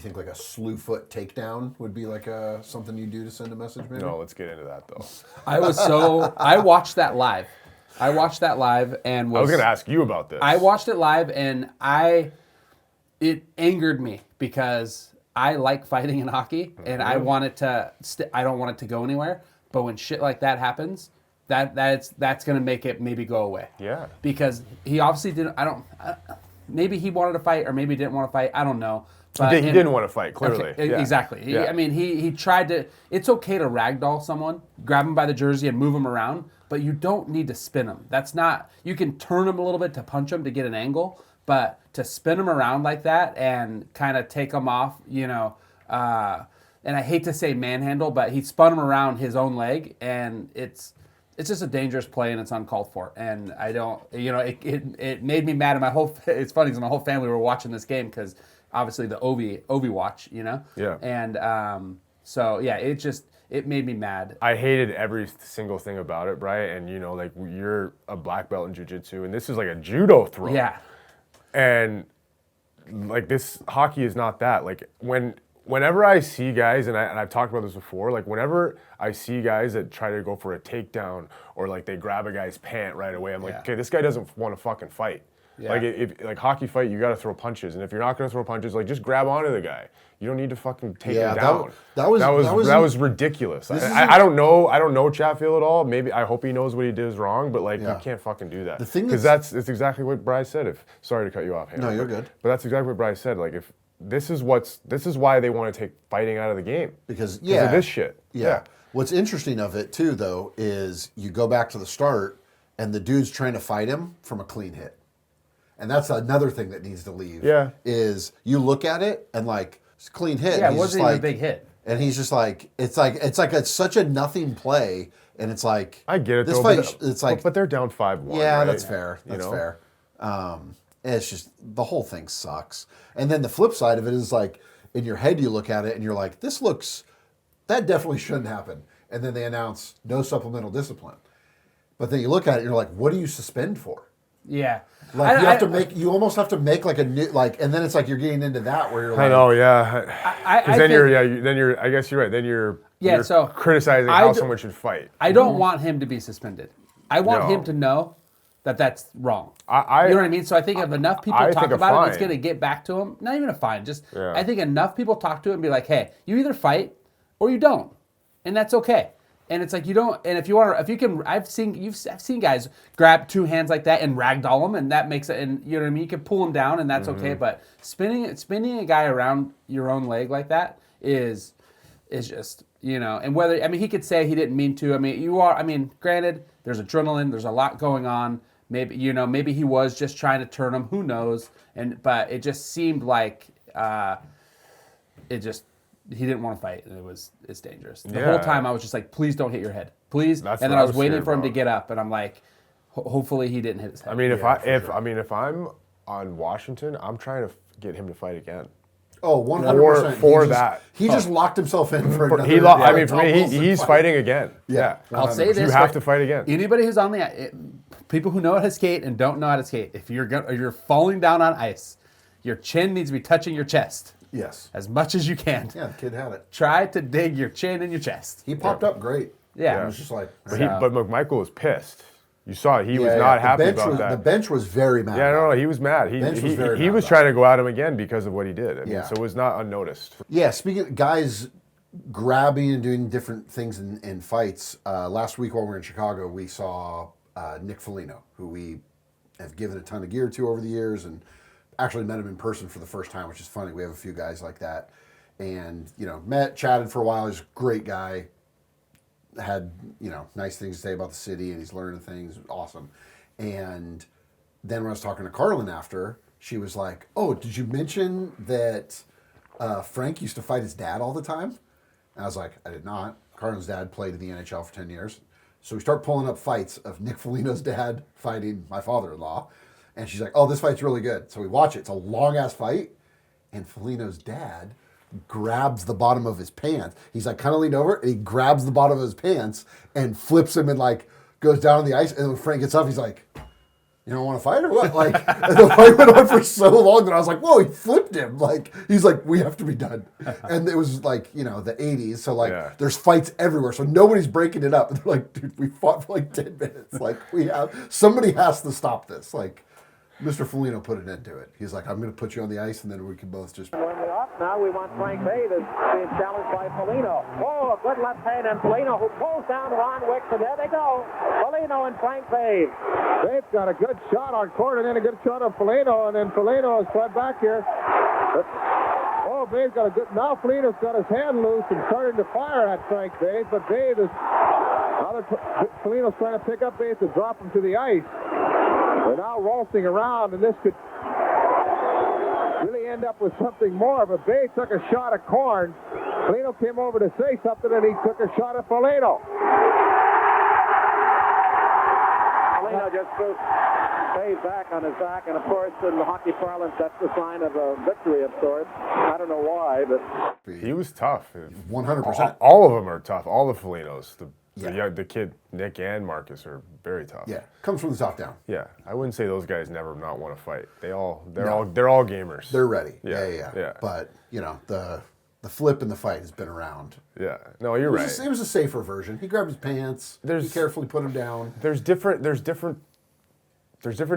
think like a slew foot takedown would be like something you do to send a message? Maybe. No, let's get into that though. I watched that live. And I was going to ask you about this. I watched it live and it angered me because I like fighting in hockey and I want it to. I don't want it to go anywhere. But when shit like that happens, that's going to make it maybe go away. Yeah. Because he obviously didn't. Maybe he wanted to fight or maybe he didn't want to fight. I don't know. But he didn't want to fight, clearly. Okay, yeah. Exactly. Yeah. He tried to. It's okay to ragdoll someone, grab him by the jersey and move him around, but you don't need to spin him. That's not. You can turn him a little bit to punch him to get an angle, but to spin him around like that and kind of take him off, and I hate to say manhandle, but he spun him around his own leg, and it's just a dangerous play, and it's uncalled for. And I don't, it made me mad. And it's funny because my whole family were watching this game because obviously the Ovi watch, Yeah. And so yeah, it made me mad. I hated every single thing about it, Brian. And like you're a black belt in jiu-jitsu, and this is like a judo throw. Yeah. And like this hockey is not that. Like whenever I see guys, and I've talked about this before, like whenever I see guys that try to go for a takedown or like they grab a guy's pant right away, I'm like, okay, this guy doesn't want to fucking fight. Yeah. Like if hockey fight, you got to throw punches, and if you're not going to throw punches, like just grab onto the guy. You don't need to fucking take him down. That was ridiculous. I don't know Chatfield at all. Maybe I hope he knows what he did is wrong, but like you can't fucking do that. Because it's exactly what Bryce said. Sorry to cut you off, Hannah, no, you're good. But that's exactly what Bryce said. Like if this is why they want to take fighting out of the game because of this shit. Yeah. What's interesting of it too, though, is you go back to the start, and the dude's trying to fight him from a clean hit. And that's another thing that needs to leave. Yeah. Is you look at it and like it's a clean hit. Yeah, it wasn't even a big hit. And he's just like it's such a nothing play, and it's like I get it. This though, fight, it's like but they're down 5-1. Yeah, right? that's fair. That's fair. It's just the whole thing sucks. And then the flip side of it is like in your head you look at it and you're like, that definitely shouldn't happen. And then they announce no supplemental discipline. But then you look at it and you're like, what do you suspend for? Yeah. Like you almost have to make like a new and then it's like you're getting into that where you're like I know, yeah. Because then I guess you're right. Then you're criticizing how someone should fight. I don't want him to be suspended. I want him to know that that's wrong. You know what I mean? So I think if enough people talk about it, it's going to get back to him. Not even a fine. I think enough people talk to him and be like, hey, you either fight or you don't. And that's okay. And it's like you don't. And if you can, I've seen guys grab two hands like that and ragdoll them, and that makes it. And you know what I mean. You can pull them down, and that's okay. But spinning a guy around your own leg like that is just And whether he could say he didn't mean to. Granted, there's adrenaline. There's a lot going on. Maybe he was just trying to turn him. Who knows? But it just seemed like he didn't want to fight, and it's dangerous. The whole time I was just like, please don't hit your head, please. And then I was waiting for him to get up, and I'm like, hopefully he didn't hit his head. I mean, if I'm on Washington, I'm trying to get him to fight again. Oh, 100%. For that. He just locked himself in for another. For me, he's fighting again. Yeah. I'll say this. You have to fight again. Anybody who's on people who know how to skate and don't know how to skate, if you're falling down on ice, your chin needs to be touching your chest. Yes. As much as you can. Yeah, the kid had it. Try to dig your chin in your chest. He popped up great. Yeah. It was just like... But McMichael was pissed. You saw it. He was not happy about that. The bench was very mad. Yeah, no, he was mad. He was trying to go at him again because of what he did. So it was not unnoticed. Yeah, speaking of guys grabbing and doing different things in fights, last week while we were in Chicago, we saw Nick Foligno, who we have given a ton of gear to over the years, and actually met him in person for the first time, which is funny. We have a few guys like that. And, chatted for a while. He's a great guy. Had, nice things to say about the city, and he's learning things. Awesome. And then when I was talking to Carlin after, she was like, oh, did you mention that Frank used to fight his dad all the time? And I was like, I did not. Carlin's dad played in the NHL for 10 years. So we start pulling up fights of Nick Foligno's dad fighting my father-in-law. And she's like, oh, this fight's really good. So we watch it. It's a long-ass fight. And Foligno's dad grabs the bottom of his pants. He's like kind of leaned over, and he grabs the bottom of his pants and flips him and like goes down on the ice. And when Frank gets up, he's like, you don't want to fight or what? Like, and the fight went on for so long that I was like, whoa, he flipped him. Like, he's like, we have to be done. And it was like, you know, the 80s. So, like, there's fights everywhere. So nobody's breaking it up. And they're like, dude, we fought for like 10 minutes. Like, somebody has to stop this. Like, Mr. Foligno put an end to it. He's like, I'm going to put you on the ice, and then we can both just... Now we want Frank Bay that's being challenged by Foligno. Oh, a good left hand, and Foligno who pulls down Ron Wicks, and there they go. Foligno and Frank Bay. Bay's got a good shot on court, and then a good shot on Foligno, and then Foligno is fed back here. Oh, Bay's got a good... Now Foligno's got his hand loose and starting to fire at Frank Bay, but Bay is... Now Foligno's trying to pick up Bay to drop him to the ice. They're now waltzing around, and this could really end up with something more, but Bay took a shot at Korn. Foligno came over to say something, and he took a shot at Foligno. Foligno just threw Bay back on his back, and of course, in the hockey parlance, that's the sign of a victory of sorts. I don't know why, but... He was tough. 100%. All of them are tough. All the Folignos. The kid, Nick and Marcus, are very tough. Yeah, comes from the top down. Yeah, I wouldn't say those guys never not want to fight. They're all gamers. They're ready. Yeah. But you know, the flip in the fight has been around. Yeah, no, you're right. It was a safer version. He grabbed his pants. He carefully put him down. There's different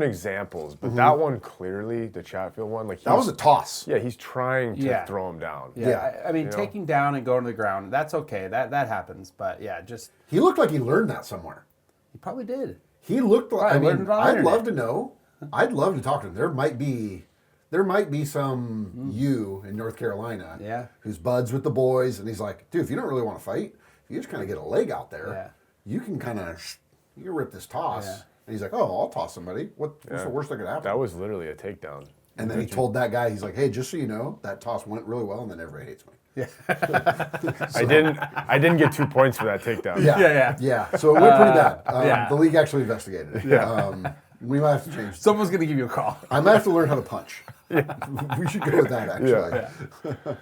examples, but that one clearly, the Chatfield one, like that was a toss. Yeah, he's trying to throw him down. Yeah, I mean, taking down and going to the ground, that's okay. That happens, but yeah, just he looked like he learned that somewhere. He probably did. He looked like. I mean, I'd internet. love to know. I'd love to talk to him. There might be some you in North Carolina, who's buds with the boys, and he's like, dude, if you don't really want to fight, if you just kind of get a leg out there, you can kind of you rip this toss. Yeah. And he's like, oh, I'll toss somebody. What's the worst that could happen? That was literally a takedown. And then he told that guy, he's like, hey, just so you know, that toss went really well, and then everybody hates me. Yeah. I didn't get 2 points for that takedown. Yeah. So it went pretty bad. The league actually investigated it. Yeah. We might have to change. Someone's going to give you a call. I might have to learn how to punch. We should go with that, actually. Yeah.